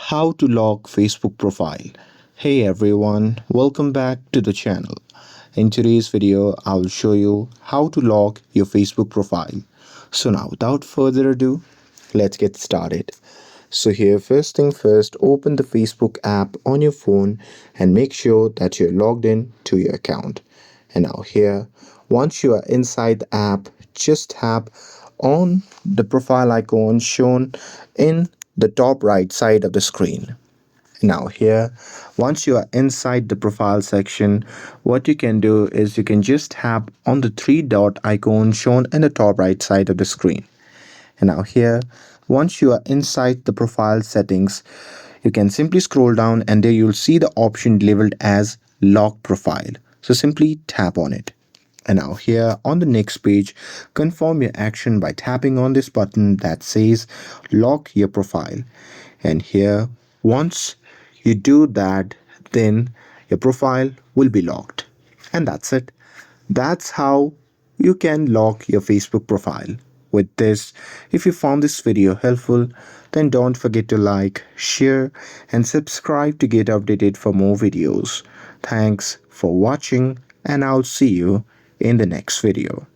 How to lock Facebook profile. Hey everyone, welcome back to the channel. In today's video, I will show you how to lock your Facebook profile. So now without further ado, let's get started. So here, first thing first, open the Facebook app on your phone and make sure that you're logged in to your account. And now here, once you are inside the app, just tap on the profile icon shown in the top right side of the screen. Now here, once you are inside the profile section, what you can do is you can just tap on the three dot icon shown in the top right side of the screen. And now here, once you are inside the profile settings, you can simply scroll down and there you'll see the option labeled as lock profile. So simply tap on it. And now here on the next page, confirm your action by tapping on this button that says lock your profile. And here, once you do that, then your profile will be locked. And that's it. That's how you can lock your Facebook profile. With this, if you found this video helpful, then don't forget to like, share, and subscribe to get updated for more videos. Thanks for watching, and I'll see you in the next video.